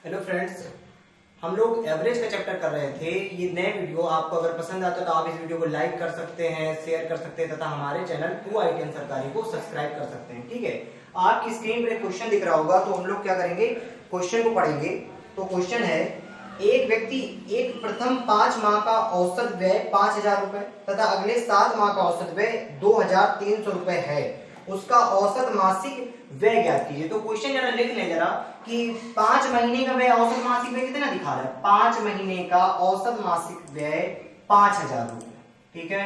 Hello friends, हम लोग average का चैप्टर कर रहे थे। ये नए वीडियो आपको अगर पसंद आता है तो आप इस वीडियो को लाइक कर सकते हैं, शेयर कर सकते हैं तथा हमारे चैनल 2ITN सरकारी को सब्सक्राइब कर सकते हैं। ठीक है, आपकी स्क्रीन पर एक क्वेश्चन दिख रहा होगा, तो हम लोग क्या करेंगे, क्वेश्चन को पढ़ेंगे। तो क्वेश्चन है, एक व्यक्ति एक प्रथम 5 माह का औसत व्यय 5,000 रुपए तथा अगले 7 माह का औसत व्यय 2,300 रुपए है। उसका औसत मासिक व्यय ज्ञात कीजिए। तो क्वेश्चन जरा लिख लें जरा कि 5 महीने का व्यय औसत मासिक व्यय कितना दिखा रहा है। 5 महीने का औसत मासिक व्यय 5,000 रुपए। ठीक है,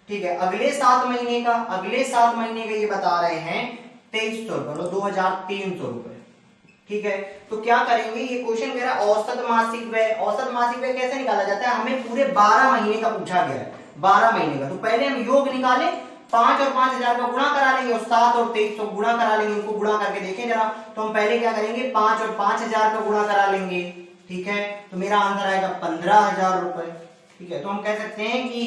ठीक है। अगले 7 महीने का ये बता रहे हैं 2,300 रुपए, मतलब 2,300 रुपए। ठीक है, तो क्या करेंगे, ये क्वेश्चन कह रहा है औसत मासिक व्यय। औसत मासिक व्यय कैसे निकाला जाता है, हमें पूरे 12 महीने का पूछा गया है, 12 महीने का। तो पहले हम योग निकालें, 5 और 5,000 का गुणा करा लेंगे और 7 और 2300 गुणा करा लेंगे। उनको गुणा करके देखें जरा। तो हम पहले क्या करेंगे, 5 और 5,000 का गुणा करा लेंगे। ठीक है, तो मेरा आंसर आएगा 15,000 रुपए। ठीक है, तो हम कह सकते हैं कि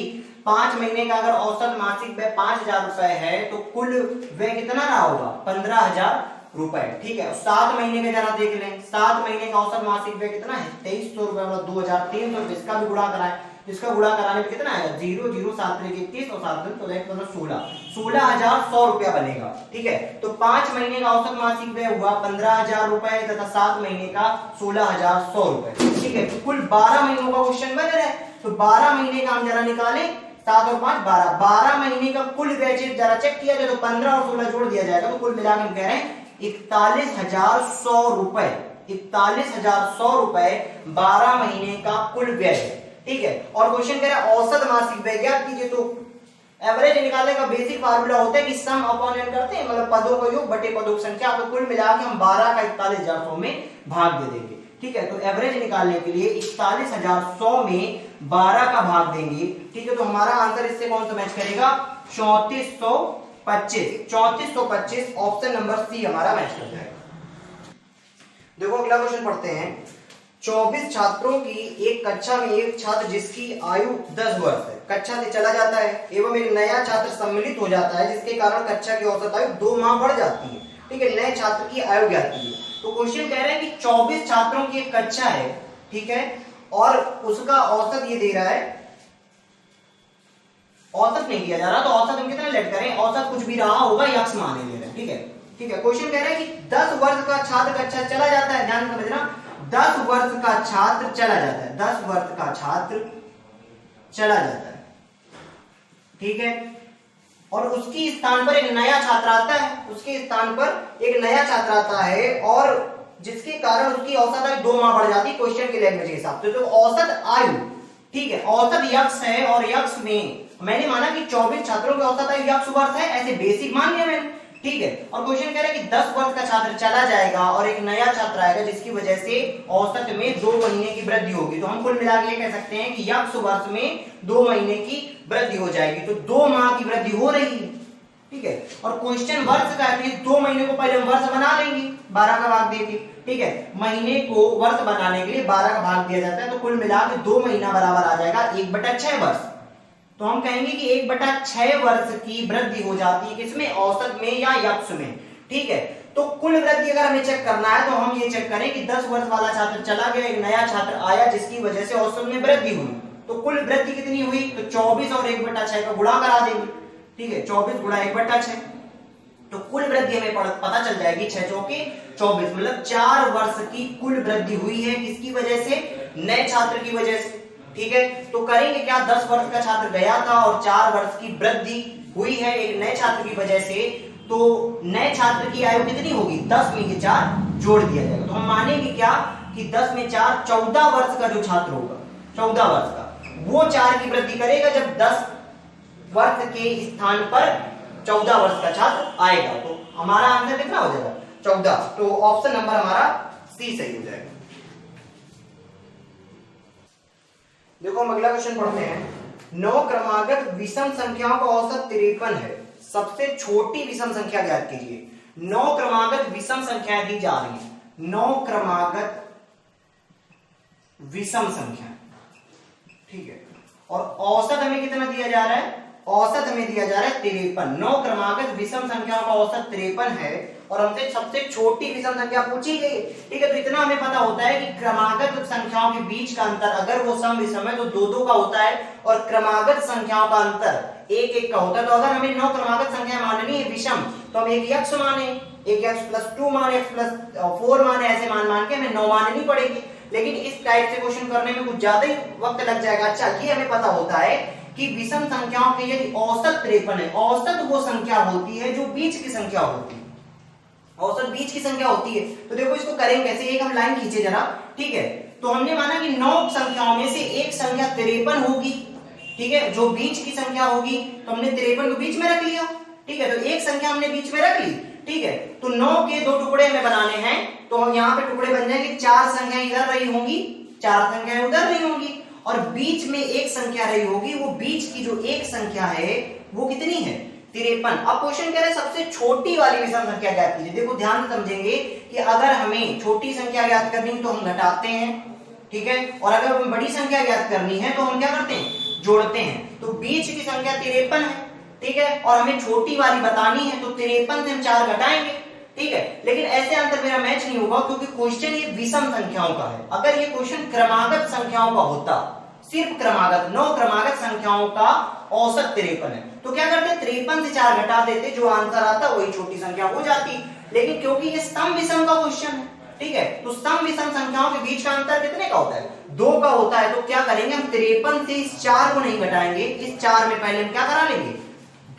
5 महीने का अगर औसत मासिक व्यय 5,000 रुपए है तो कुल व्यय कितना रहा होगा, 15,000 रुपए। ठीक है, 7 महीने का जरा देख लें। 7 महीने का औसत मासिक व्यय कितना है, 2,300 रुपए, मतलब 2,300 रुपए। इसका भी गुणा कराएं, इसका गुणा कराने में कितना है, 0 0 7 31 और 7 तो मतलब 16,100 रुपया बनेगा। ठीक है, तो 5 महीने का औसत मासिक व्यय हुआ 15,000 रुपए तथा 7 महीने का 16,100 रुपए। ठीक है, तो कुल 12 महीनों का क्वेश्चन बन रहा है। तो 12 महीने का हम जरा निकालें, 7 और 5 12, 12 महीने का कुल व्यय जरा चेक किया जाए तो 15 और 16 जोड़ दिया जाएगा, तो कुल मिलाकर हम कह रहे हैं 41,100 रुपए। 41,100 रुपए 12 महीने का कुल व्यय है। ठीक है, और क्वेश्चन कह रहा है औसत मासिक व्यय ज्ञात कीजिए। तो एवरेज निकालने का बेसिक फार्मूला होता है कि सम अपॉन n करते हैं, मतलब पदों का योग बटे पदों की संख्या। तो कुल मिला के हम 12 का 41,100 में भाग दे देंगे। ठीक है, तो एवरेज निकालने के लिए 41,100 में 12 का भाग देंगे। ठीक है, तो हमारा आंसर इससे कौन सा मैच करेगा, 3425। 3425 ऑप्शन नंबर सी हमारा मैच कर जाएगा। देखो अगला क्वेश्चन पढ़ते हैं। 24 छात्रों की एक कक्षा में एक छात्र जिसकी आयु 10 वर्ष है कक्षा से चला जाता है एवं एक नया छात्र सम्मिलित हो जाता है, जिसके कारण कक्षा की औसत आयु 2 माह बढ़ जाती है। ठीक है, नए छात्र की आयु ज्ञात कीजिए। तो क्वेश्चन कह रहा है कि 24 छात्रों की एक कक्षा है, ठीक है, और उसका औसत ये दे रहा है, औसत नहीं दिया जा रहा, तो औसत हम कितना लेट करें, औसत कुछ भी रहा होगा यक्ष माने ले रहे हैं। ठीक है, ठीक है। क्वेश्चन कह रहा है कि 10 वर्ष का छात्र कक्षा चला जाता है, ध्यान समझना, 10 वर्ष का छात्र चला जाता है, 10 वर्ष का छात्र चला जाता है। ठीक है, और उसकी स्थान पर एक नया छात्र आता है, उसके स्थान पर एक नया छात्र आता है और जिसके कारण उसकी औसत आयु 2 माह बढ़ जाती है क्वेश्चन के लैंग्वेज के हिसाब से। तो औसत आयु, ठीक है, औसत यक्ष है और यक्ष में मैंने माना कि 24 छात्रों की औसत आयु यक्ष वर्ष है, ऐसे बेसिक मान लिया मैंने। ठीक है, और क्वेश्चन कह रहा है कि 10 वर्ष का छात्र चला जाएगा और एक नया छात्र आएगा, जिसकी वजह से औसत में 2 महीने की वृद्धि होगी। तो हम कुल मिला के कह सकते हैं कि यक्ष वर्ष में 2 महीने की वृद्धि हो जाएगी। तो 2 माह की वृद्धि हो रही है। ठीक है, और क्वेश्चन वर्ष का है, 2 महीने को पहले हम वर्ष बना लेंगे 12 का भाग देके। ठीक है, महीने को वर्ष बनाने के लिए 12 का भाग दिया जाता है, तो कुल मिला के 2 महीना बराबर आ जाएगा 1/6 वर्ष। तो हम कहेंगे कि 1/6 वर्ष की वृद्धि हो जाती है, किसमें, औसत में या यक्ष में। ठीक है, तो कुल वृद्धि अगर हमें चेक करना है तो हम ये चेक करें कि 10 वर्ष वाला छात्र चला गया, एक नया छात्र आया, जिसकी वजह से औसत में वृद्धि हुई। तो कुल वृद्धि कितनी हुई, तो 24 और 1/6 का गुणा करा देंगे। ठीक है, 24 गुणा 1/6, तो कुल वृद्धि हमें पता चल जाएगी 6 चौके 24, मतलब 4 वर्ष की कुल वृद्धि हुई है। किसकी वजह से, नए छात्र की वजह से। ठीक है, तो करेंगे क्या, 10 वर्ष का छात्र गया था और 4 वर्ष की वृद्धि हुई है एक नए छात्र की वजह से। तो नए छात्र की आयु कितनी होगी, 10 में ये 4 जोड़ दिया जाएगा। तो हम मानेंगे क्या कि 10 में 4 14 वर्ष का जो छात्र होगा, 14 वर्ष का, वो 4 की वृद्धि करेगा जब 10 वर्ष के स्थान पर 14 वर्ष का छात्र आएगा। तो हमारा आंसर कितना हो जाएगा, 14। तो ऑप्शन नंबर हमारा सी सही हो जाएगा। देखो हम अगला क्वेश्चन पढ़ते हैं। 9 क्रमागत विषम संख्याओं का औसत 53 है, सबसे छोटी विषम संख्या ज्ञात कीजिए। 9 क्रमागत विषम संख्याएं दी जा रही हैं, 9 क्रमागत विषम संख्या। ठीक है, और औसत हमें कितना दिया जा रहा है, औसत हमें दिया जा रहा है 53। 9 क्रमागत विषम संख्याओं का औसत 53 है और हमसे सबसे छोटी विषम संख्या पूछी गई। ठीक है, तो इतना हमें पता होता है कि क्रमागत संख्याओं के बीच का अंतर अगर वो सम विषम है तो 2-2 का होता है, और क्रमागत संख्याओं का अंतर 1-1 का होता है। तो अगर हमें 9 क्रमागत संख्या माननी है विषम, तो हम एक यक्ष माने, एक यक्ष प्लस 2 माने, x प्लस 4 माने, ऐसे मान के हमें 9 माननी पड़ेगी। लेकिन इस टाइप से क्वेश्चन करने में कुछ ज्यादा ही वक्त लग जाएगा। अच्छा, ये हमें पता होता है कि विषम संख्याओं के यदि औसत 53 है, औसत वो संख्या होती है जो बीच की संख्या होती है, औसत बीच की संख्या होती है। तो देखो इसको करेंगे कैसे, एक हम लाइन खींचे जरा। ठीक है, तो हमने माना कि 9 संख्याओं में से एक संख्या 53 होगी। ठीक है, जो बीच की संख्या होगी, तो हमने 53 को बीच में रख लिया। ठीक है, तो एक संख्या हमने बीच में रख ली। ठीक है, तो 9 के 2 टुकड़े हमें बनाने हैं, तो हम यहाँ पे टुकड़े बन जाएंगे, 4 संख्याएं इधर रही होंगी, 4 संख्याएं उधर रही होंगी, और बीच में एक संख्या रही होगी। वो बीच की जो एक संख्या है वो कितनी है, 53। अब क्वेश्चन कह रहे हैं सबसे छोटी वाली विषम संख्या ज्ञात कीजिए। देखो ध्यान से समझेंगे कि अगर हमें छोटी संख्या ज्ञात करनी है तो हम घटाते हैं। ठीक है, और अगर हमें बड़ी संख्या ज्ञात करनी है तो हम क्या करते हैं, जोड़ते हैं। तो बीच की संख्या 53 है। ठीक है, और हमें छोटी वाली बतानी है, तो 53 से हम 4 घटाएंगे। ठीक है, लेकिन ऐसे अंतर मेरा मैच नहीं होगा क्योंकि क्वेश्चन ये विषम संख्याओं का है। अगर ये क्वेश्चन क्रमागत संख्याओं का होता, सिर्फ क्रमागत 9 क्रमागत संख्याओं का औसत 53 है, तो क्या करते, 53 से 4 घटा देते, जो आंसर आता वही छोटी संख्या हो जाती। लेकिन क्योंकि ये सम विषम का क्वेश्चन है, ठीक है, तो सम विषम संख्याओं के बीच का अंतर कितने का होता है, 2 का होता है। तो क्या करेंगे, हम 53 से इस 4 को नहीं घटाएंगे, इस 4 में पहले हम क्या करा लेंगे,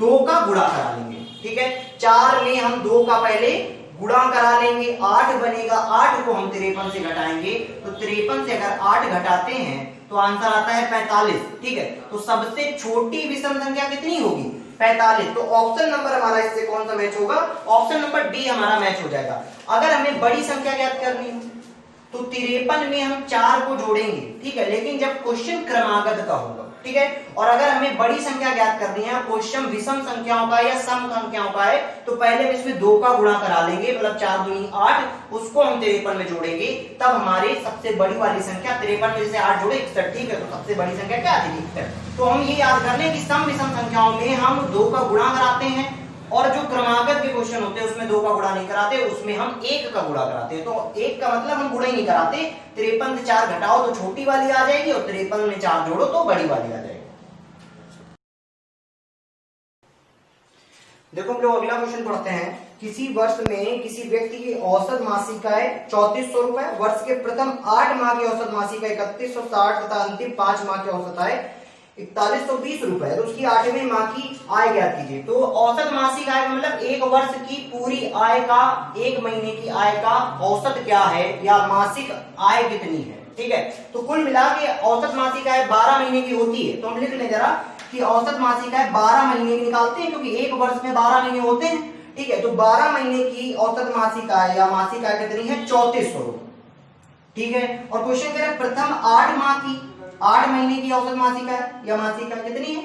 2 का गुणा करा लेंगे। ठीक है, 4 में हम 2 का पहले गुणा करा लेंगे, 8 बनेगा, 8 को हम 53 से घटाएंगे, तो 53 से अगर 8 घटाते हैं तो आंसर आता है 45। ठीक है, तो सबसे छोटी विषम संख्या कितनी होगी, 45। तो ऑप्शन नंबर हमारा इससे कौन सा मैच होगा, ऑप्शन नंबर डी हमारा मैच हो जाएगा। अगर हमें बड़ी संख्या ज्ञात करनी है तो 53 में हम 4 को जोड़ेंगे। ठीक है, लेकिन जब क्वेश्चन क्रमागत का होगा। ठीक है, और अगर हमें बड़ी संख्या ज्ञात करनी है, क्वेश्चन विषम संख्याओं का या सम संख्याओं का है, तो पहले हम इसमें 2 का गुणा करा लेंगे, मतलब 4 दूनी 8, उसको हम 53 में जोड़ेंगे, तब हमारी सबसे बड़ी वाली संख्या 53 में से 8 जोड़े 61। ठीक है, तो सबसे बड़ी संख्या क्या आती है, 61। तो हम ये याद कर लें कि सम विषम संख्याओं में हम 2 का गुणा कराते हैं, और जो क्रमागत के क्वेश्चन होते हैं उसमें 2 का गुणा नहीं कराते, उसमें हम 1 का गुणा कराते हैं। तो 1 का मतलब हम गुणा ही नहीं कराते। 53 से 4 घटाओ तो छोटी वाली आ जाएगी, और 53 में 4 जोड़ो तो बड़ी वाली आ जाएगी। देखो हम लोग अगला क्वेश्चन पढ़ते हैं। किसी वर्ष में किसी व्यक्ति की औसत मासिक आय 3400 रुपए, वर्ष के प्रथम 8 माह की औसत मासिक आय 3160 तथा अंतिम 5 माह की औसत आय 4120 रुपए, तो उसकी 8वें माह की आय ज्ञात कीजिए। तो औसत मासिक आय मतलब एक वर्ष की पूरी आय का, एक महीने की आय का औसत क्या है, या मासिक आय कितनी है। ठीक है, तो कुल मिला के औसत मासिक आय 12 महीने की होती है। तो हम लिख लें जरा कि औसत मासिक आय 12 महीने की निकालते हैं, क्योंकि एक वर्ष में 12 महीने होते हैं। ठीक है, तो 12 महीने की औसत मासिक आय या मासिक आय कितनी है, 3400 रुपए। ठीक है, और क्वेश्चन कह रहे हैं प्रथम 8 माह की, 8 महीने की औसत मासिक आय या मासिक आय कितनी है,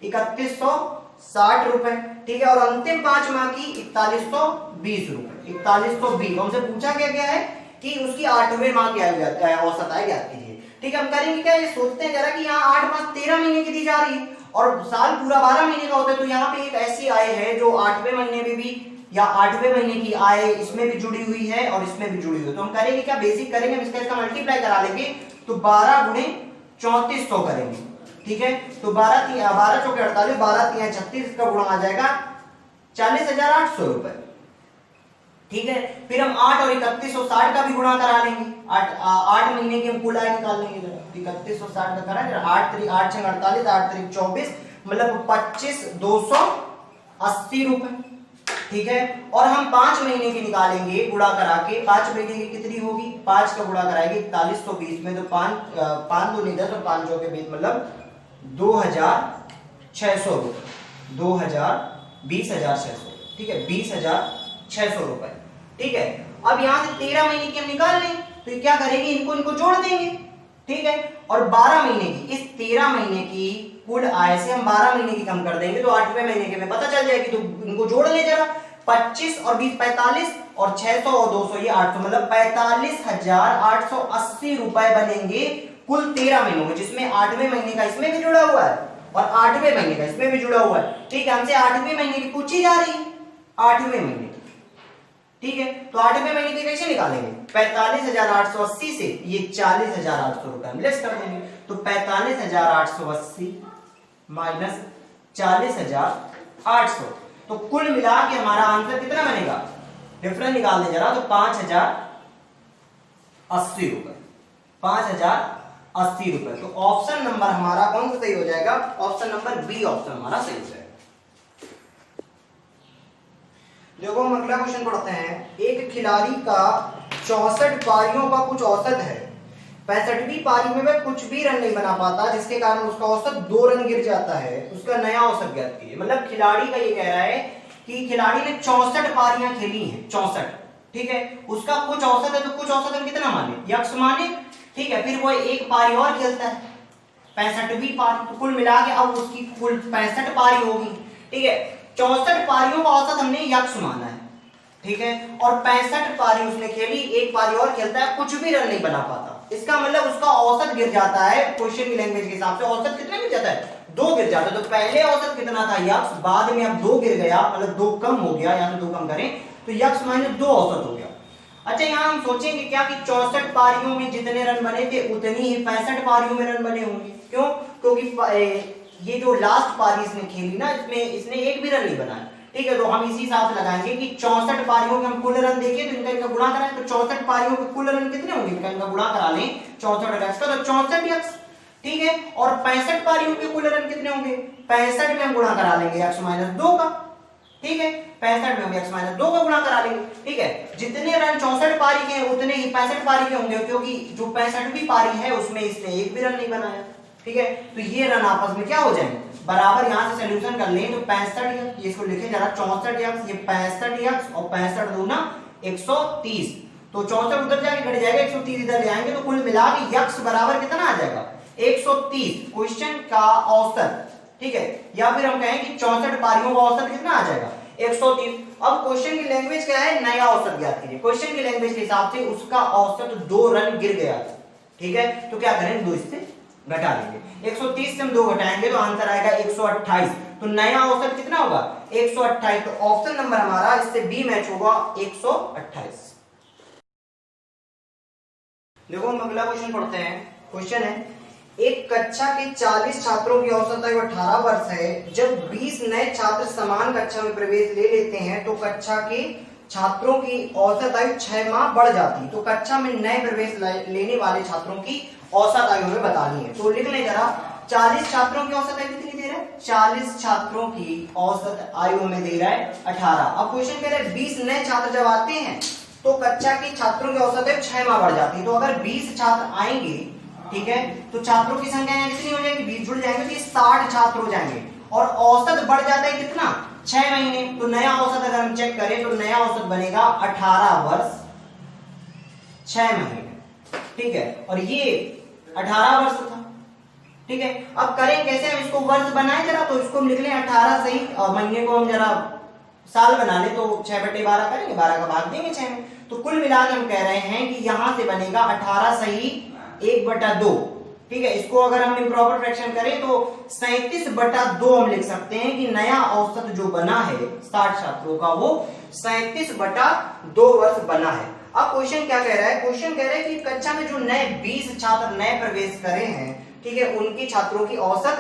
3160 रुपए। ठीक है, और अंतिम 5 माह की 4120 रुपए, 4120। हमसे पूछा क्या गया है कि उसकी 8वें माह की आय औसत आय ज्ञात कीजिए। ठीक है, हम करेंगे क्या, ये सोचते हैं जरा कि यहाँ 8 माह 13 महीने की दी जा रही है, और साल पूरा 12 महीने का होता है, तो यहाँ पे एक ऐसी आय है जो 8वें महीने में भी, या 8वें महीने की आय इसमें भी जुड़ी हुई है और इसमें भी जुड़ी हुई है। तो हम करेंगे क्या, बेसिक करेंगे, हम इसका मल्टीप्लाई करा लेंगे, तो 12 गुणे 3400 करेंगे। ठीक है, तो 12 चौके 48, 12 तिया 36 का गुणा आ जाएगा 40,800 रुपए। ठीक है, फिर हम 8 और 3160 का भी गुणा करा लेंगे, 8 महीने की हम कुल आय निकाल लेंगे। 3160 का करा, 8 3 8 6 48, 8 3 24, मतलब 25,280 रुपए। ठीक है, और हम 5 महीने की निकालेंगे गुणा करा के। 5 महीने की कितनी होगी, 5 का गुणा कराएंगे 4120 में, तो 5 2 नहीं 10 और 5 के बीच मतलब 2600 रुपए, 20,600। ठीक है, 20,600 रुपए। ठीक है, अब यहां से 13 महीने की हम निकाल लें, तो क्या करेंगे, इनको जोड़ देंगे। ठीक है, और 12 महीने की, इस 13 महीने की कुल आय से हम 12 महीने की कम कर देंगे, तो 8वें महीने के में पता चल जाएगी। तो इनको जोड़ ले जरा, 25 और 20 45, और 600 और 200 ये 800, मतलब 45,880 रुपए बनेंगे कुल 13 महीनों में, जिसमें 8वें महीने का इसमें भी जुड़ा हुआ है और 8वें महीने का इसमें भी जुड़ा हुआ है। ठीक है, हमसे 8वें महीने की पूछी जा रही है, 8वें महीने की। ठीक है, तो 8वें महीने के कैसे निकालेंगे? 45,880 से ये 40,800 रुपए हम लेस कर देंगे। तो 45,880 माइनस 40,800, तो कुल मिला के हमारा आंसर कितना बनेगा? डिफरेंस निकाल दें जरा, तो 5,080 रुपए, 5,080 रुपए। तो ऑप्शन नंबर हमारा कौन सा सही हो जाएगा? ऑप्शन नंबर बी ऑप्शन हमारा सही हो जाएगा। देखो हम अगला क्वेश्चन पढ़ते हैं। एक खिलाड़ी का 64 पारियों का कुछ औसत है, 65वीं पारी में वह कुछ भी रन नहीं बना पाता, जिसके कारण उसका औसत 2 रन गिर जाता है। उसका नया औसत ज्ञात कीजिए। मतलब खिलाड़ी का ये कह रहा है कि खिलाड़ी ने 64 पारियां खेली हैं, 64, ठीक है, उसका कुछ औसत है, तो कुछ औसत हम कितना माने? यक्स माने, ठीक है, फिर वो एक पारी और खेलता है, 65वीं पारी, तो कुल मिला के अब उसकी कुल 65 पारी होगी, ठीक है। 64 पारियों का औसत हमने यक्स माना है, ठीक है, और 65 पारी उसने खेली, एक पारी और खेलता है, कुछ भी रन नहीं बना पाता, इसका मतलब उसका औसत गिर जाता है। क्वेश्चन की लैंग्वेज के हिसाब से औसत कितना गिर जाता है? 2 गिर जाता है। तो पहले औसत कितना था? यक्स, बाद में अब 2 गिर गया, मतलब 2 कम हो गया, या तो 2 कम करें तो यक्स माइनस 2 औसत हो गया। अच्छा, यहां हम सोचेंगे क्या कि 64 पारियों में जितने रन बने थे उतनी ही 65 पारियों में रन बने होंगे। क्यों? क्योंकि ये जो लास्ट पारी इसने खेली ना, इसमें इसने एक भी रन नहीं बनाया, ठीक है। तो हम इसी हिसाब से लगाएंगे कि 64 पारियों के हम कुल रन देखें तो इनका गुणा कराएं, तो 64 पारियों के कुल रन कितने होंगे? इनका गुणा करा लें 64 यक्स का, तो 64 यक्स, ठीक है। और 65 पारियों के कुल रन कितने होंगे? 65 में हम गुणा करा लेंगे यक्स माइनस 2 का, ठीक है, 65 में हम यक्स माइनस 2 का गुणा करा लेंगे, ठीक है। जितने रन 64 पारी के हैं उतने ही 65 पारी के होंगे, क्योंकि जो 65वीं पारी है उसमें इसने एक भी रन नहीं बनाया, ठीक है। तो ये रन आपस में क्या हो जाएंगे? बराबर। यहां से सॉल्यूशन कर लें तो 65 यक्स, इसको लिखे जरा 64 यक्स, ये 65 यक्स, और 65 दूना 130, तो 64 उधर जाके घट जाएगा, 130 इधर ले आएंगे, तो कुल मिला के यक्स बराबर कितना आ जाएगा? 130 क्वेश्चन का औसत, ठीक है, या फिर हम कहें कि 64 पारियों का औसत कितना आ जाएगा? 130। अब क्वेश्चन की लैंग्वेज क्या है? नया औसत ज्ञात कीजिए। क्वेश्चन की लैंग्वेज के हिसाब से उसका औसत 2 रन गिर गया, ठीक है, तो क्या करें? 2 इससे घटा लेंगे, 130 से हम 2 घटाएंगे तो आंसर आएगा 128। तो नया औसत कितना होगा? 128। तो ऑप्शन नंबर हमारा इससे बी मैच होगा, 128। देखो हम अगला क्वेश्चन पढ़ते हैं। क्वेश्चन है, एक कक्षा के 40 छात्रों की औसत आयु 18 वर्ष है। जब 20 नए छात्र समान कक्षा में प्रवेश ले लेते हैं तो कक्षा के छात्रों की औसत आयु 6 माह बढ़ जाती है। तो कक्षा में नए प्रवेश लेने वाले छात्रों की औसत आयु हमें बतानी है। तो लिख लें जरा, 40 छात्रों की औसत आयु कितनी दे रहा है? 40 छात्रों की औसत आयु हमें दे रहा है 18। अब क्वेश्चन कह रहा है 20 नए छात्र जब आते हैं तो कक्षा के छात्रों की औसत आयु 6 माह बढ़ जाती है। तो अगर 20 छात्र आएंगे, ठीक है, तो छात्रों की संख्या यहाँ कितनी हो जाएगी? 20 जुड़ जाएंगे तो 60 छात्र हो जाएंगे, और औसत बढ़ जाता है कितना? 6 महीने। तो नया औसत अगर हम चेक करें तो नया औसत बनेगा 18 वर्ष 6 महीने, ठीक है, और ये 18 वर्ष था, ठीक है। अब करें कैसे? हम इसको वर्ष बनाए जरा, तो इसको हम लिख लें 18 सही, और महीने को हम जरा साल बना ले, तो 6/12 करेंगे, 12 का भाग देंगे 6 में। तो कुल मिलाकर हम कह रहे हैं कि यहां से बनेगा 18 सही 1/2, ठीक है। इसको अगर हम इम्प्रॉपर फ्रैक्शन करें तो 37/2 हम लिख सकते हैं कि नया औसत जो बना है 60 छात्रों का, वो 37/2 वर्ष बना है। अब क्वेश्चन क्या कह रहा है? क्वेश्चन कह रहा है कि कक्षा में जो नए 20 छात्र नए प्रवेश करे हैं, ठीक है, उनके छात्रों की औसत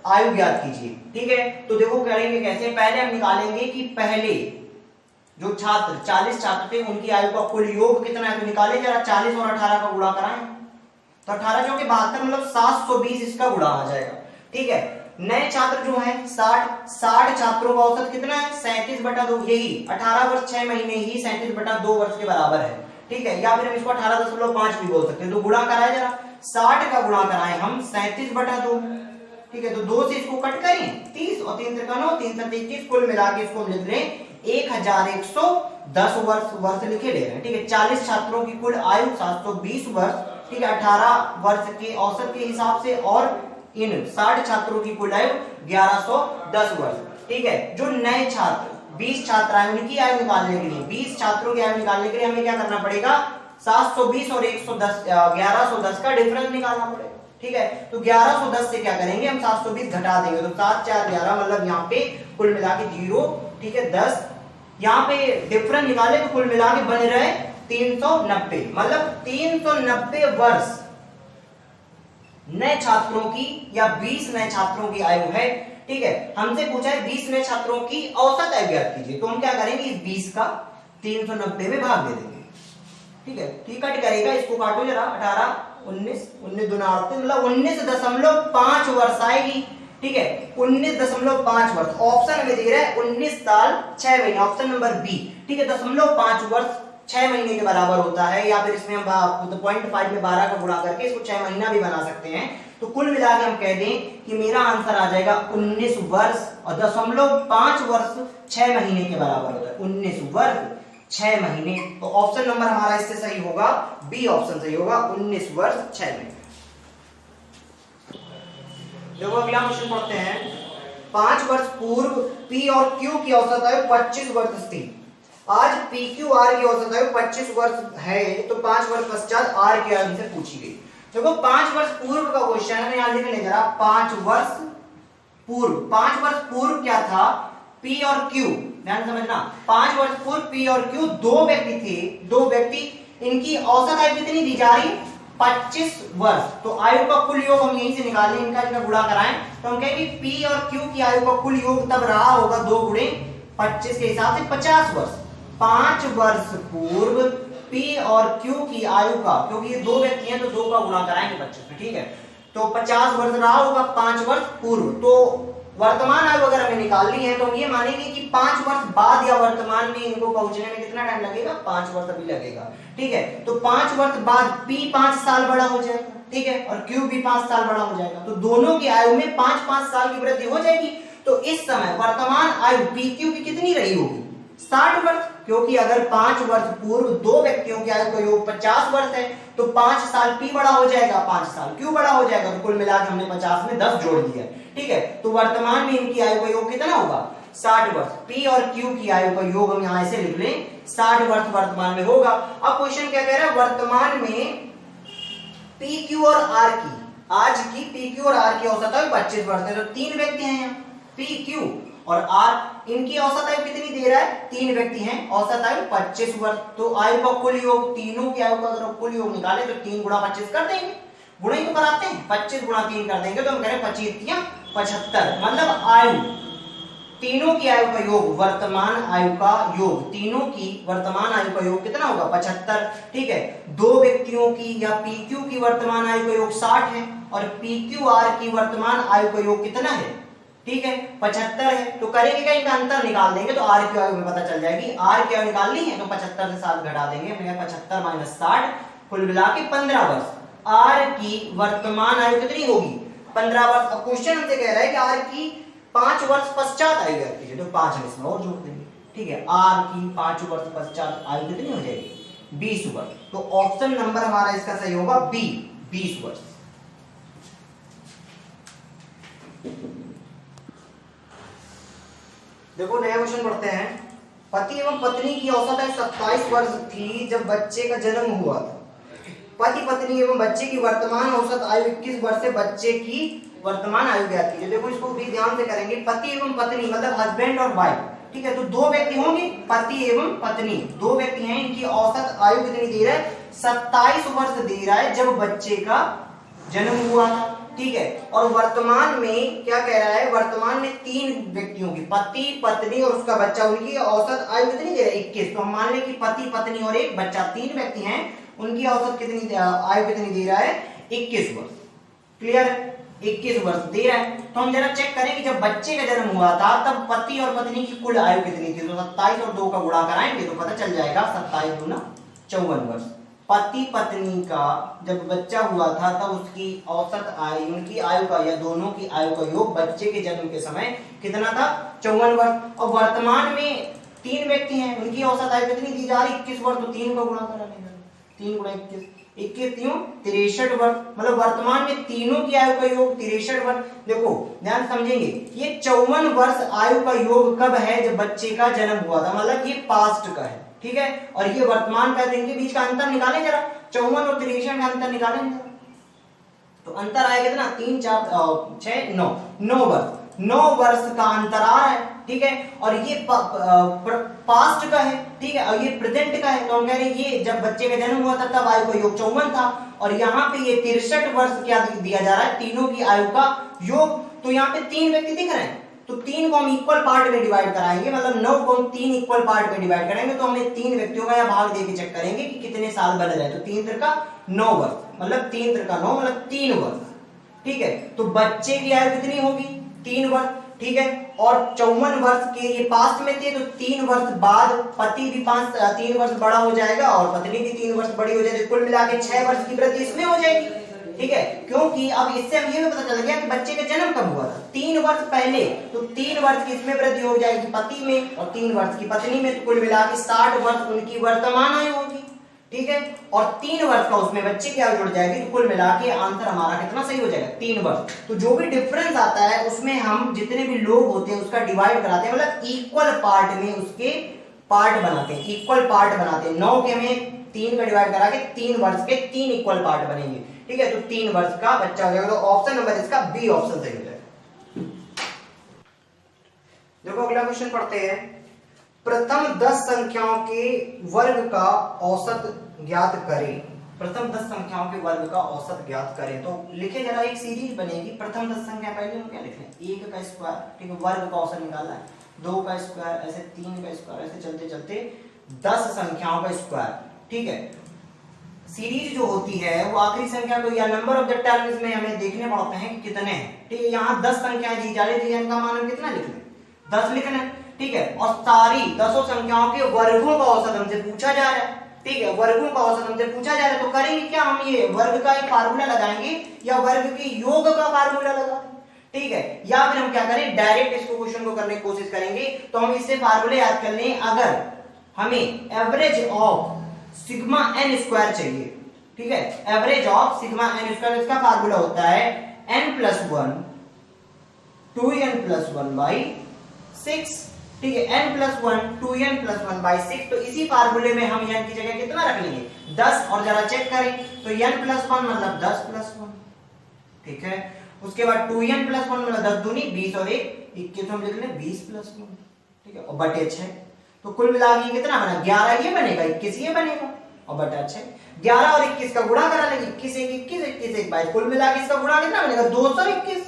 आयु ज्ञात कीजिए, ठीक है। तो देखो करेंगे कैसे? पहले हम निकालेंगे कि पहले जो छात्र 40 छात्र थे उनकी आयु का कुल योग कितना है, तो निकाले जरा, 40 और 18 का गुणा कराएं, तो 18 जो कि 72, मतलब 720 इसका गुणा आ जाएगा, ठीक है। नए छात्र जो है 60 छात्रों का औसत कितना है? 37/2, यही 18 वर्ष 6 महीने ही 37/2 वर्ष के बराबर है, ठीक है। या फिर हम इसको 18.5 भी बोल सकते हैं। तो गुणा कराए जरा, 60 का गुणा कराएं हम 37/2, ठीक है। तो 2 से इसको कट करें 30, और 3 3 9 3 7 21, कुल मिला के इसको हम लिख लें 1110 वर्ष लिखे ले रहे हैं, ठीक है। 40 छात्रों की कुल आयु 720 वर्ष, ठीक है, 18 वर्ष के औसत के हिसाब से, और इन 60 छात्रों की कुल आयु 1110 वर्ष, ठीक है। जो नए छात्र 20 छात्र आए उनकी आयु निकालने के लिए, 20 छात्रों की आयु निकालने के लिए हमें क्या करना पड़ेगा? 720 और 1110 का डिफरेंस निकालना पड़ेगा, ठीक है। तो 1110 से क्या करेंगे? हम 720 घटा देंगे, तो 7 4 11, मतलब यहाँ पे कुल मिला के 0, ठीक है, 10 यहाँ पे डिफरेंस निकाले तो कुल मिला के बन रहे 390, मतलब 390 वर्ष नए छात्रों की या 20 नए छात्रों की आयु है। ठीक है, हमसे पूछा है 20 नए छात्रों की औसत आयु ज्ञात कीजिए, तो हम क्या करेंगे, इस 20 का 390 में भाग दे देंगे। ठीक है, ठीक कट करेगा, इसको काटो जरा, 18 19 19 दूना 38, मतलब 19.5 वर्ष आएगी। ठीक है, 19.5 वर्ष ऑप्शन में दे रहा है, 19 साल 6 महीने, ऑप्शन नंबर बी। ठीक है, 0.5 वर्ष 6 महीने के बराबर होता है, या फिर इसमें हम 0.5 में 12 का गुणा करके इसको 6 महीना भी बना सकते हैं। तो कुल मिला के हम कह दें कि मेरा आंसर आ जाएगा 19 वर्ष और 0.5 वर्ष 6 महीने के बराबर होता है, 19 वर्ष 6 महीने। तो ऑप्शन नंबर हमारा इससे सही होगा, बी ऑप्शन सही होगा, 19 वर्ष 6 महीने। देखो अगला क्वेश्चन पढ़ते हैं। 5 वर्ष पूर्व P और Q की औसत आयु 25 वर्ष थी। आज PQR की औसत आयु 25 वर्ष है, तो 5 वर्ष पश्चात R की आयु से पूछी गई। देखो 5 वर्ष पूर्व का क्वेश्चन है, यहां लिख ले जरा, 5 वर्ष पूर्व। 5 वर्ष पूर्व क्या था, P और Q, ध्यान समझना। 5 वर्ष पूर्व P और Q दो व्यक्ति थे, दो व्यक्ति, इनकी औसत आयु कितनी दी जा रही, 25 वर्ष। तो आयु का कुल योग हम यहीं से निकालें, इनका गुणा कराएं, तो हम कहेंगे P और Q की आयु का कुल योग तब रहा होगा 2 गुणे 25 के हिसाब से 50 वर्ष। 5 वर्ष पूर्व P और Q की आयु का, क्योंकि ये दो व्यक्ति हैं तो 2 का गुणा कराएंगे 25 में। ठीक है, तो 50 वर्ष रहा होगा 5 वर्ष पूर्व। तो वर्तमान आयु अगर हमें निकालनी है तो हम ये मानेंगे कि 5 वर्ष बाद या वर्तमान में इनको पहुंचने में कितना टाइम लगेगा, 5 वर्ष अभी लगेगा। ठीक है, तो 5 वर्ष बाद P 5 साल बड़ा हो जाएगा, ठीक है, और Q भी 5 साल बड़ा हो जाएगा, तो दोनों की आयु में 5-5 साल की वृद्धि हो जाएगी। तो इस समय वर्तमान आयु PQ की कितनी रही होगी, 60 वर्ष, क्योंकि अगर 5 वर्ष पूर्व दो व्यक्तियों की आयु का योग 50 वर्ष है, तो 5 साल P बड़ा हो जाएगा, 5 साल Q बड़ा हो जाएगा, तो कुल मिलाकर हमने 50 में 10 जोड़ दिया। ठीक है, तो वर्तमान में इनकी आयु का योग कितना होगा, 60 वर्ष। P और Q की आयु का योग हम यहां से लिख लें, 60 वर्ष वर्तमान में होगा। अब क्वेश्चन क्या कह रहा है, वर्तमान में PQ और R की, आज की PQ और R की औसत आयु 25 वर्ष है, तो 3 व्यक्ति हैं यहाँ, PQ और R, इनकी औसत आयु कितनी दे रहा है, 3 व्यक्ति हैं, औसत आयु 25 वर्ष। तो आयु का कुल योग, तीनों की आयु का अगर कुल योग निकाले तो 3 गुणा 25 कर देंगे, गुणा ही तो कराते हैं, 25 गुणा 3 कर देंगे, तो हम कह रहे हैं 25 75, मतलब आयु, तीनों की आयु का योग, वर्तमान आयु का योग, तीनों की वर्तमान आयु का योग कितना होगा, 75। ठीक है, दो व्यक्तियों की या PQ की वर्तमान आयु का योग 60 है, और PQR की वर्तमान आयु का योग कितना है, ठीक है, 75 है। तो करेंगे क्या, इनका अंतर निकाल देंगे तो R की आयु में पता चल जाएगी। R की आयु निकालनी है तो 75 से 60 घटा देंगे, 75 माइनस 60, कुल मिला के 15 वर्ष। R की वर्तमान आयु कितनी होगी, 15 वर्ष। अब क्वेश्चन हमसे कह रहा है कि R की 5 वर्ष पश्चात आयु ज्ञात कीजिए, तो 5 हम इसमें और जोड़ देंगे। ठीक है, R की 5 वर्ष पश्चात आयु कितनी हो जाएगी, 20 वर्ष। तो ऑप्शन नंबर हमारा इसका सही होगा बी, 20 वर्ष। देखो नया क्वेश्चन पढ़ते हैं। पति एवं पत्नी की औसत आयु 27 वर्ष थी जब बच्चे का जन्म हुआ था। पति पत्नी एवं बच्चे की वर्तमान औसत आयु 21 वर्ष से बच्चे की वर्तमान आयु ज्ञात कीजिए। देखो इसको भी ध्यान से करेंगे, पति एवं पत्नी मतलब हस्बैंड और वाइफ, ठीक है, तो दो व्यक्ति होंगे, पति एवं पत्नी, दो व्यक्ति हैं, इनकी औसत आयु कितनी दे रहा है, 27 वर्ष दे रहा है जब बच्चे का जन्म हुआ था। ठीक है, और वर्तमान में क्या कह रहा है, वर्तमान में 3 व्यक्तियों की, पति पत्नी और उसका बच्चा, उनकी औसत आयु कितनी दे रहा है, 21। तो हम मान लें कि पति पत्नी और एक बच्चा, 3 व्यक्ति हैं, उनकी औसत कितनी आयु कितनी दे रहा है, 21 वर्ष। क्लियर, 21 वर्ष दे रहा है। तो हम जरा चेक करें कि जब बच्चे का जन्म हुआ था तब पति और पत्नी की कुल आयु कितनी थी। तो 27 और 2 का गुणा कराएंगे तो पता चल जाएगा, 27 दूना 54 वर्ष। पति पत्नी का जब बच्चा हुआ था तब उसकी औसत आयु, उनकी आयु का या दोनों की आयु का योग बच्चे के जन्म के समय कितना था, 54 वर्ष। और वर्तमान में 3 व्यक्ति हैं, उनकी औसत आयु कितनी दी जा रही, 21 वर्ष। तो 3 का गुणा करा लेंगे, 3 गुणा 21, 21 3 63 वर्ष, मतलब वर्तमान में तीनों की आयु का योग 63 वर्ष। देखो ध्यान समझेंगे, ये 54 वर्ष आयु का योग कब है, जब बच्चे का जन्म हुआ था, मतलब ये पास्ट का है। ठीक है, और ये वर्तमान का, इनके बीच का अंतर निकालें जरा, 54 और 63 का अंतर निकालें, तो अंतर आएगा कितना, 3 4 6 9 वर्ष। 9 वर्ष का अंतर आ रहा है, ठीक है। और ये पास्ट का है, ठीक है, और ये प्रेजेंट का है। तो हम कह रहे हैं ये जब बच्चे का जन्म हुआ था तब आयु का योग 54 था, और यहाँ पे ये 63 वर्ष क्या दिया जा रहा है, तीनों की आयु का योग। तो यहाँ पे 3 व्यक्ति दिख रहे हैं, तो 3 को हम इक्वल पार्ट में डिवाइड कराएंगे, मतलब 9 को हम 3 इक्वल पार्ट में डिवाइड करेंगे, तो हमें 3 व्यक्तियों का या भाग देके चेक करेंगे कि कितने साल बन रहे हैं। तो 3 का 9 वर्ष, मतलब 3 का 9 मतलब 3 वर्ष, ठीक है। तो बच्चे की आयु कितनी होगी, 3 वर्ष, ठीक है। और 54 वर्ष के ये पास्ट में थे, तो 3 वर्ष बाद पति भी 3 वर्ष बड़ा हो जाएगा और पत्नी भी 3 वर्ष बड़ी हो जाएगी, कुल मिला के 6 वर्ष की वृद्धि इसमें हो जाएगी, ठीक है। क्योंकि अब इससे हम ये भी पता चल गया कि बच्चे का जन्म कब हुआ था, 3 वर्ष पहले, तो 3 वर्ष की इसमें वृद्धि हो जाएगी पति में और 3 वर्ष की पत्नी में, तो कुल मिला के 60 वर्ष उनकी वर्तमान आयु होगी, ठीक है। और 3 वर्ष का उसमें बच्चे की आयु जुड़ जाएगी, तो कुल मिला के आंसर हमारा कितना सही हो जाएगा, 3 वर्ष। तो जो भी डिफरेंस आता है उसमें हम जितने भी लोग होते हैं उसका डिवाइड कराते हैं, मतलब इक्वल पार्ट में उसके पार्ट बनाते हैं, इक्वल पार्ट बनाते हैं। 9 के में 3 का डिवाइड करा के 3 वर्ष के 3 इक्वल पार्ट बनेंगे, ठीक है। तो 3 वर्ष का बच्चा हो जाएगा, तो ऑप्शन नंबर इसका बी ऑप्शन सही हो जाएगा। देखो अगला क्वेश्चन पढ़ते हैं, प्रथम 10 संख्याओं के वर्ग का औसत ज्ञात करें। प्रथम 10 संख्याओं के वर्ग का औसत ज्ञात करें। तो लिखे जरा, एक सीरीज बनेगी, प्रथम 10 संख्या, पहले हम क्या लिख रहे हैं, 1 का स्क्वायर, ठीक है, वर्ग का औसत निकालना है, 2 का स्क्वायर, ऐसे 3 का स्क्वायर, ऐसे चलते चलते 10 संख्याओं का स्क्वायर, ठीक है। सीरीज जो होती है वो आखिरी संख्या को या नंबर ऑफ द टर्म्स में हमें देखने पड़ते हैं कि कितने हैं, ठीक है। यहाँ 10 संख्याएं दी जा रही थी, इनका मान हम कितना लिख लें, 10 लिखना है, ठीक है। और सारी 10 संख्याओं के वर्गों का औसत हमसे पूछा जा रहा है, ठीक है, वर्गों का औसत हमसे पूछा जा रहा है। तो करेंगे क्या, हम ये वर्ग का एक फार्मूला लगाएंगे या वर्ग के योग का फार्मूला लगाएंगे, ठीक है। या फिर हम क्या करें, डायरेक्ट इसको क्वेश्चन को करने की कोशिश करेंगे। तो हम इससे फार्मूले याद कर लें, अगर हमें average of sigma n square चाहिए, ठीक है, average of sigma n square, इसका फार्मूला होता है n+1 2n+1/6, ठीक है, n+1 2n+1/6। तो इसी फार्मूले में हम n की जगह कितना रख लेंगे, 10, और जरा चेक करें तो n+1 मतलब 10+1, ठीक है। उसके बाद 2n+1 मतलब 10 दूनी 20 और 1 21, हम लिख लें 20+1, ठीक है, और बटे 6। तो कुल मिला के कितना बना, 11 ये बनेगा, 21 ये बनेगा, और बटा 6। 11 और 21 का गुणा करा लेंगे, 21 1 21 21 1 22, कुल मिला के इसका गुणा कितना बनेगा, 221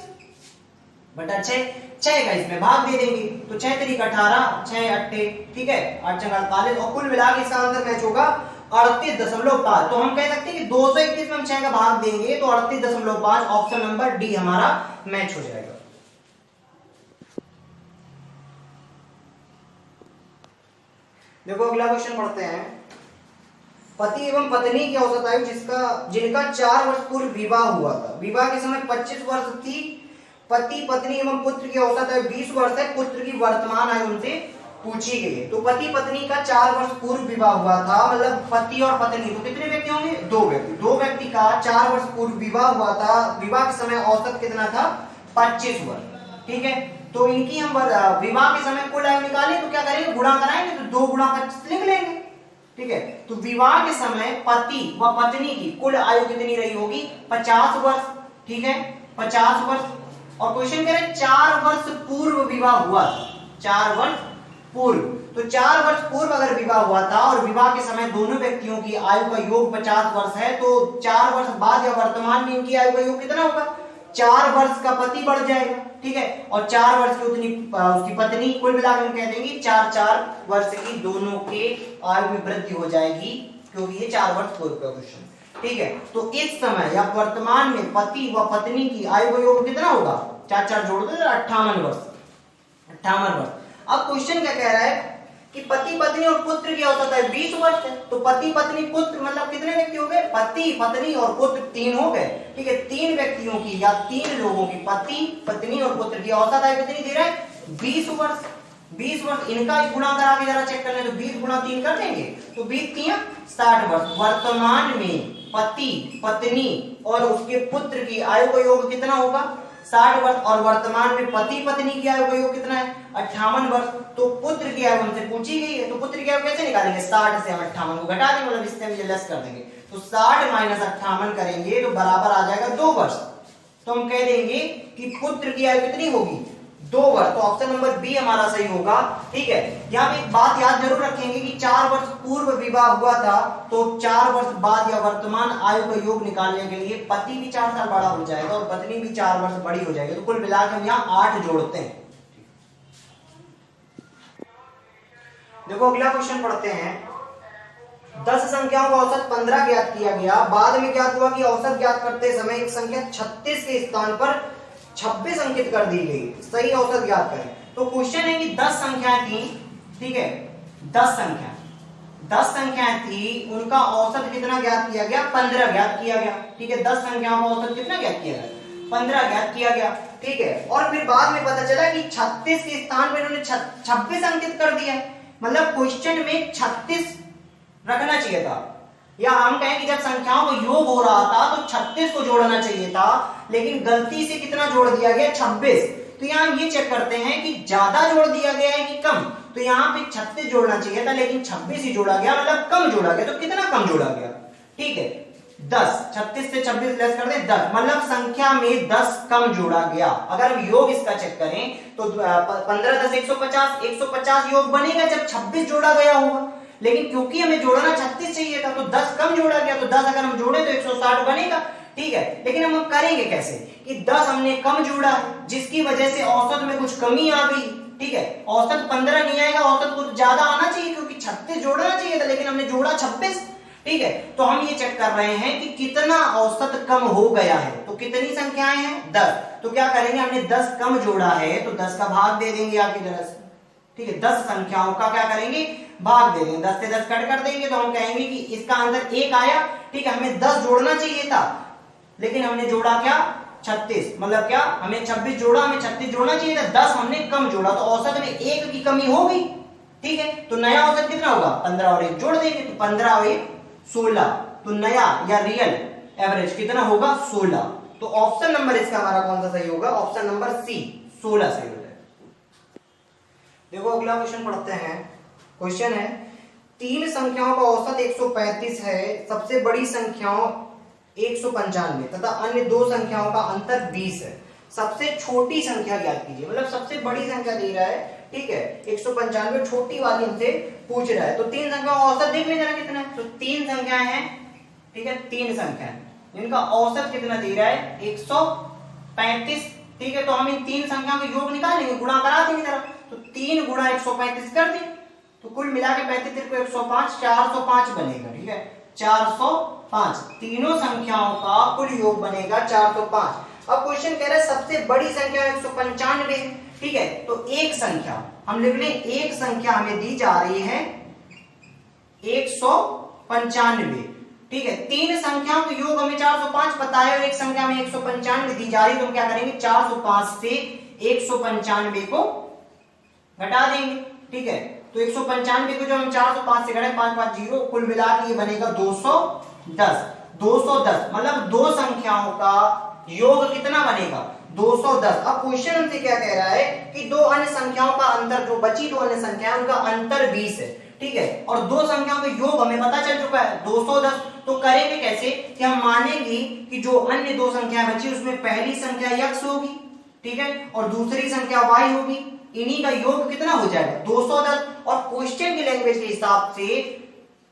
बटा 6। 6 का इसमें भाग दे देंगे, तो 6 3 18, 6 8, ठीक है, 8 4 45, और कुल मिला के इसका आंसर मैच होगा 38.5। तो हम कह सकते हैं कि 221 में हम 6 का भाग देंगे तो 38.5, ऑप्शन नंबर डी हमारा मैच हो जाएगा। देखो अगला क्वेश्चन पढ़ते हैं, पति एवं पत्नी की औसत आयु जिनका 4 वर्ष पूर्व विवाह हुआ था, विवाह के समय 25 वर्ष थी, पति पत्नी एवं पुत्र की औसत आयु 20 वर्ष है, पुत्र की वर्तमान आयु उनसे पूछी गई है। तो पति पत्नी का 4 वर्ष पूर्व विवाह हुआ था, मतलब पति और पत्नी, तो कितने व्यक्ति होंगे, 2 व्यक्ति। 2 व्यक्ति का 4 वर्ष पूर्व विवाह हुआ था, विवाह के समय औसत कितना था, 25 वर्ष, ठीक है। तो इनकी हम विवाह के समय कुल आयु निकालें तो क्या करेंगे, गुणा कराएंगे, तो 2 गुणा 25 लिख लेंगे, ठीक है। तो विवाह के समय पति व पत्नी की कुल आयु कितनी रही होगी, 50 वर्ष, ठीक है, 50 वर्ष। और क्वेश्चन कह रहे हैं 4 वर्ष पूर्व विवाह हुआ, 4 वर्ष पूर्व, तो 4 वर्ष पूर्व अगर विवाह हुआ था और विवाह के समय दोनों व्यक्तियों की आयु का योग 50 वर्ष है, तो 4 वर्ष बाद या वर्तमान में इनकी आयु का योग कितना होगा, 4 वर्ष का पति बढ़ जाएगा, ठीक है, और 4 वर्ष की उतनी उसकी पत्नी, कुल मिलाकर हम कह देंगे 4 वर्ष की दोनों के आयु में वृद्धि हो जाएगी, क्योंकि ये 4 वर्ष पूर्व का क्वेश्चन, ठीक है। तो इस समय या वर्तमान में पति व पत्नी की आयु का योग कितना होगा, 4 जोड़ दो, 58 वर्ष, 58 वर्ष। अब क्वेश्चन क्या कह रहा है कि पति पत्नी और पुत्र की औसत आयु 20 वर्ष है, तो पति पत्नी पुत्र मतलब कितने व्यक्ति हो गए, पति पत्नी और पुत्र 3 हो गए, ठीक है। 3 व्यक्तियों की या 3 लोगों की पति पत्नी और पुत्र की औसत आयु कितनी दे रहा है, 20 वर्ष। 20 वर्ष, इनका गुणा करा के जरा चेक कर लें, तो 20 गुणा 3 कर देंगे, तो 20 3 60 वर्ष। वर्तमान में पति पत्नी और उसके पुत्र की आयु का योग कितना होगा, 60 वर्ष, और वर्तमान में पति पत्नी की आयु का योग कितना है, 58 वर्ष। तो पुत्र की आयु हमसे पूछी गई है, तो पुत्र की आयु कैसे निकालेंगे, 60 से हम 58 को घटा देंगे, मतलब इससे हम ये लेस कर देंगे, तो 60 माइनस 58 करेंगे तो बराबर आ जाएगा 2 वर्ष। तो हम कह देंगे कि पुत्र की आयु कितनी होगी, 2 वर्ष, तो ऑप्शन नंबर बी हमारा सही होगा। ठीक है, यहाँ पे एक बात याद जरूर रखेंगे कि 4 वर्ष पूर्व विवाह हुआ था, तो 4 वर्ष बाद या वर्तमान आयु का योग निकालने के लिए पति भी 4 साल बड़ा हो जाएगा और पत्नी भी 4 वर्ष बड़ी हो जाएगी, तो कुल मिलाकर हम यहाँ 8 जोड़ते हैं। देखो अगला क्वेश्चन पढ़ते हैं। 10 संख्याओं का औसत 15 ज्ञात किया गया, बाद में ज्ञात हुआ कि औसत ज्ञात करते समय एक संख्या 36 के स्थान पर 26 अंकित कर दी गई, सही औसत ज्ञात करें। तो क्वेश्चन है कि 10 संख्याएं थी, ठीक है, 10 संख्याएं थी, उनका औसत कितना ज्ञात किया गया? 15 ज्ञात किया गया। ठीक है, 10 संख्याओं का औसत कितना ज्ञात किया गया? 15 ज्ञात किया गया। ठीक है, और फिर बाद में पता चला कि 36 के स्थान पर इन्होंने 26 अंकित कर दिया, मतलब क्वेश्चन में 36 रखना चाहिए था, या हम कहें कि जब संख्याओं का योग हो रहा था तो 36 को जोड़ना चाहिए था, लेकिन गलती से कितना जोड़ दिया गया? 26। तो यहाँ हम ये चेक करते हैं कि ज्यादा जोड़ दिया गया है कि कम। तो यहाँ पे 36 जोड़ना चाहिए था, लेकिन 26 ही जोड़ा गया, मतलब कम जोड़ा गया। तो कितना कम जोड़ा गया? ठीक है, 10। 36 से 26 लेस कर दें 10, मतलब संख्या में 10 कम जोड़ा गया। अगर हम योग इसका चेक करें तो 15 10 150 योग बनेगा जब 26 जोड़ा गया होगा, लेकिन क्योंकि हमें जोड़ना 36 चाहिए था तो 10 कम जोड़ा गया, तो 10 अगर हम जोड़े तो 160 बनेगा। ठीक है, लेकिन हम करेंगे कैसे कि 10 हमने कम जोड़ा, जिसकी वजह से औसत में कुछ कमी आ गई। ठीक है, औसत 15 नहीं आएगा, औसत कुछ ज्यादा आना चाहिए, क्योंकि 36 जोड़ना चाहिए था, लेकिन हमने जोड़ा 26। ठीक है, तो हम ये चेक कर रहे हैं कि कितना औसत कम हो गया है। तो कितनी संख्याएं हैं? 10। तो क्या करेंगे, हमने 10 कम जोड़ा है तो 10 का भाग दे देंगे आपकी तरह से। ठीक है, 10 संख्याओं का क्या करेंगे? भाग दे देंगे। 10 से 10 कट कर देंगे तो हम कहेंगे कि इसका आंसर 1 आया। ठीक है, हमें 10 जोड़ना चाहिए था, लेकिन हमने जोड़ा क्या? 36। मतलब क्या, हमें 26 जोड़ा, हमें 36 जोड़ना चाहिए था, 10 हमने कम जोड़ा, तो औसत में 1 की कमी हो गई। ठीक है, तो नया औसत कितना होगा? 15 और 1 जोड़ देंगे, तो 15 और 1 16। तो नया या रियल एवरेज कितना होगा? 16। तो ऑप्शन नंबर इसका हमारा कौन सा सही होगा? ऑप्शन नंबर सी, 16 सही हो जाएगा। देखो अगला क्वेश्चन पढ़ते हैं। क्वेश्चन है, 3 संख्याओं का औसत 135 है, सबसे बड़ी संख्याओं 195 तथा अन्य 2 संख्याओं का अंतर 20 है, सबसे छोटी संख्या ज्ञात कीजिए। मतलब सबसे बड़ी संख्या दे रहा है, ठीक है, 195, छोटी वाली हमसे पूछ रहा है। तो 3 संख्याओं का औसत देख लेना कितना है। तो 3 संख्याएं हैं, ठीक है, 3 संख्याएं जिनका औसत कितना दे रहा है? 135। ठीक है, तो हम इन 3 संख्याओं का योग निकालेंगे, गुणा करा देंगे जरा। तो 3 गुणा 135 कर दें, तो कुल मिला के 35 को 105, 405 बनेगा। ठीक है, 405 तीनों संख्याओं का कुल योग बनेगा 405। अब क्वेश्चन कह रहा है सबसे बड़ी संख्या 195। ठीक है, तो एक संख्या हम लिख लें, एक संख्या हमें दी जा रही है 195। ठीक है, 3 संख्याओं का योग हमें 405 पता है और एक संख्या में 195 दी जा रही है, तो हम क्या करेंगे? 405 से 195 को घटा देंगे। ठीक है, तो 195 को जो हम 405 से घटाएं 550, कुल मिला के ये बनेगा 210। 210 मतलब 2 संख्याओं का योग कितना बनेगा? 210। अब क्वेश्चन हमसे क्या कह रहा है कि 2 अन्य संख्याओं का अंतर, जो बची 2 अन्य संख्याएं उनका अंतर 20 है। ठीक है, और 2 संख्याओं का योग हमें पता चल चुका है 210। तो करेंगे कैसे कि हम मानेंगे कि जो अन्य 2 संख्याएं बची उसमें पहली संख्या x होगी, ठीक है, और दूसरी संख्या y होगी, इन्हीं का योग कितना हो जाएगा? 210। और क्वेश्चन की लैंग्वेज के हिसाब से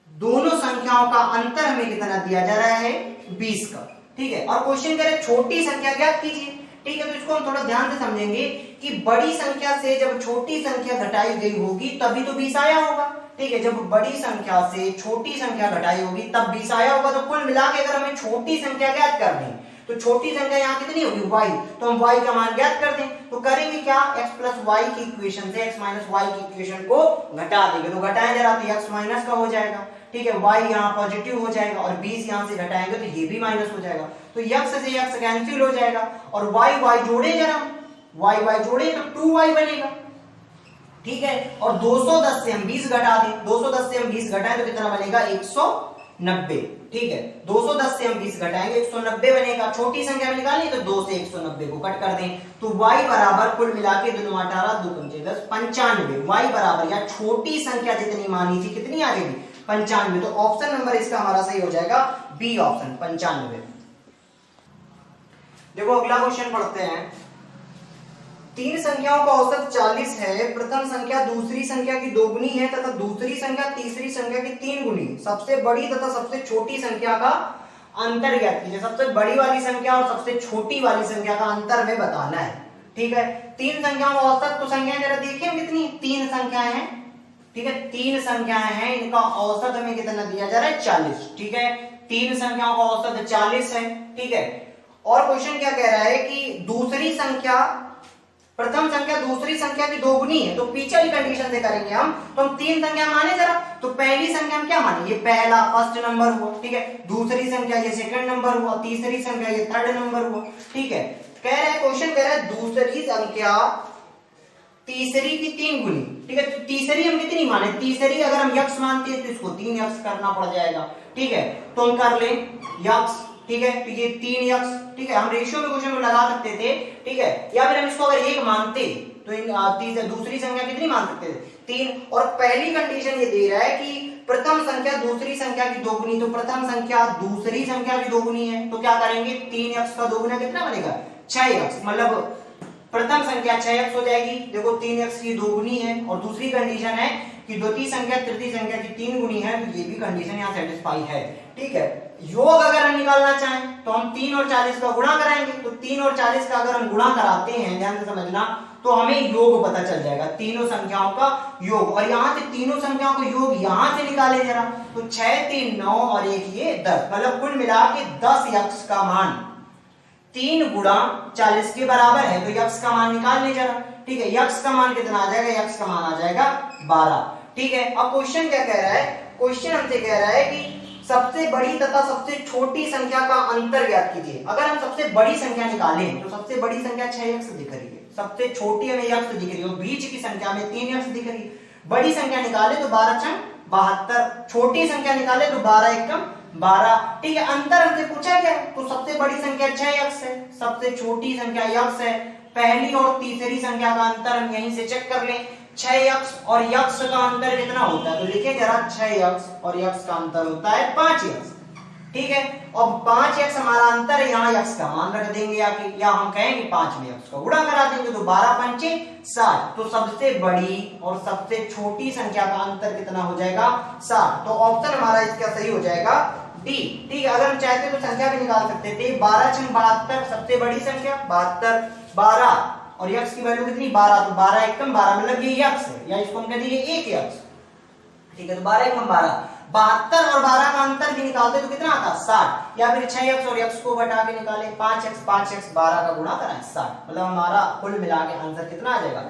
दोनों संख्याओं का अंतर हमें कितना दिया जा रहा है? 20 का। ठीक है, और क्वेश्चन कह रहे छोटी संख्या ज्ञात कीजिए। ठीक है, तो इसको हम थोड़ा ध्यान से समझेंगे कि बड़ी संख्या से जब छोटी संख्या घटाई गई होगी तभी तो 20 आया होगा। ठीक है, जब बड़ी संख्या से छोटी संख्या घटाई होगी तब 20 आया होगा। तो कुल मिला के अगर हमें छोटी संख्या ज्ञात करनी है तो छोटी संख्या यहाँ कितनी होगी? y। तो हम y का मान ज्ञात कर दें, तो करेंगे क्या? x प्लस वाई की इक्वेशन से x माइनस वाई की इक्वेशन को घटा देंगे। तो घटाएं जरा तो x माइनस का हो जाएगा। ठीक है, y यहाँ पॉजिटिव हो जाएगा और 20 यहाँ से घटाएंगे तो ये भी माइनस हो जाएगा। तो x से x कैंसिल हो जाएगा और y जोड़े जरा, y जोड़े तो 2y बनेगा। ठीक है, और 210 से हम 20 घटा दें, 210 से हम 20 घटाएं तो कितना बनेगा? 190। ठीक है, 210 से हम 20 घटाएंगे 190 बनेगा। छोटी संख्या में निकालनी तो 2 से 190 को कट कर दें, तो y बराबर कुल मिला के 2 18 2 5 10 95। y बराबर या छोटी संख्या जितनी मानी थी कितनी आ जाएगी? 95। तो ऑप्शन नंबर इसका हमारा सही हो जाएगा बी ऑप्शन, 95। देखो अगला क्वेश्चन पढ़ते हैं। तीन संख्याओं का औसत 40 है। प्रथम संख्या दूसरी संख्या की दोगुनी है तथा दूसरी संख्या तीसरी संख्या की तीन गुनी। सबसे बड़ी तथा सबसे छोटी संख्या का अंतर ज्ञात कीजिए। सबसे बड़ी वाली संख्या और सबसे छोटी वाली संख्या का अंतर हमें बताना है। ठीक है, तीन संख्याओं का औसत, तो संख्याएं जरा देखिए कितनी, तीन संख्याएं हैं। ठीक है, तीन संख्याएं हैं, इनका औसत हमें कितना दिया जा रहा है, 40। ठीक है, तीन संख्याओं का औसत 40 है। ठीक है, और क्वेश्चन क्या कह रहा है कि दूसरी संख्या, प्रथम संख्या दूसरी संख्या की दोगुनी है, तो पीछे वाली कंडीशन से करेंगे हम। तो हम तीन संख्या माने जरा, तो पहली संख्या हम क्या माने, ये पहला फर्स्ट नंबर हुआ। ठीक है, दूसरी संख्या ये सेकंड नंबर हुआ, तीसरी संख्या ये थर्ड नंबर हुआ। ठीक है, कह रहा है क्वेश्चन कह रहा है दूसरी संख्या तीसरी की तीन गुनी। ठीक है, तो तीसरी हम कितनी माने, तीसरी अगर हम यक्स मानते हैं तो इसको 3 यक्स करना पड़ जाएगा। ठीक है, तो हम कर लें यक्स। ठीक है, तो ये 3 यक्स। ठीक है, हम रेशियो में क्वेश्चन को लगा सकते थे। ठीक है, या फिर हम इसको अगर एक मानते तो दूसरी संख्या कितनी मान सकते थे, 3। और पहली कंडीशन ये दे रहा है कि प्रथम संख्या दूसरी संख्या की दोगुनी, तो प्रथम संख्या दूसरी संख्या की दोगुनी है, तो क्या करेंगे, 3 यक्स का दोगुना कितना बनेगा, 6 यक्स। मतलब प्रथम संख्या 6 यक्स हो जाएगी। देखो 3 यक्स की दोगुनी है, और दूसरी कंडीशन है कि द्वितीय संख्या तृतीय संख्या की तीन गुनी है, तो ये भी कंडीशन यहाँ सेटिस्फाई है। ठीक है, योग अगर हम निकालना चाहें तो हम 3 और 40 का गुणा कराएंगे। तो 3 और 40 का अगर हम गुणा कराते हैं, ध्यान से समझना, तो हमें योग पता चल जाएगा, तीनों संख्याओं का योग। और यहाँ से तीनों संख्याओं का योग यहाँ से निकाले जरा, तो 6 3 9 और 1 ये 10, मतलब कुल मिला के 10 यक्स का मान 3 गुणा 40 के बराबर है। तो यक्स का मान निकाल ले जरा। ठीक है, यक्स का मान कितना आ जाएगा, यक्स का मान आ जाएगा 12। ठीक है, अब क्वेश्चन क्या कह रहा है, क्वेश्चन हमसे कह रहा है कि सबसे बड़ी तथा सबसे छोटी संख्या का अंतर ज्ञात कीजिए। अगर हम सबसे बड़ी संख्या निकालें तो सबसे बड़ी संख्या 6 यक्स दिख रही है, सबसे छोटी हमें यक्स दिख रही है, और बीच की संख्या में 3 यक्स दिख रही है। बड़ी संख्या निकाले तो 12 छंग 72, छोटी संख्या निकाले तो 12 एकम 12। ठीक है, अंतर हमसे पूछा गया, तो सबसे बड़ी संख्या 6 यक्स है, सबसे छोटी संख्या यक्स है। पहली और तीसरी संख्या का अंतर हम यहीं से चेक कर लें, 6 यक्स और यक्स का अंतर कितना होता है, तो लिखिए जरा, 6 यक्स और यक्स का अंतर होता है 5 यक्स। ठीक है, और 5 यक्स हमारा अंतर है, यहाँ यक्स का मान रख देंगे आके, या हम कहेंगे 5 में यक्स को गुणा करा देंगे, तो 12 पंचे 60। तो सबसे बड़ी और सबसे छोटी संख्या का अंतर कितना हो जाएगा, 60। तो ऑप्शन हमारा इसका सही हो जाएगा डी। ठीक है, अगर हम चाहते तो संख्या भी निकाल सकते थे, 12 छंग 72, सबसे बड़ी संख्या 72, 12 और यक्स की वैल्यू कितनी, 12, तो 12 एकम 12, मतलब ये यक्स है, या इसको हम कह दिए 1 यक्स। ठीक है, तो 12 एकम 12, 72 और 12 का अंतर भी निकालते तो कितना आता, 60। या फिर 6 यक्स और यक्स को घटा के निकाले, 5 यक्स 12 का गुणा करें 60, मतलब हमारा कुल मिला के आंसर कितना आ जाएगा,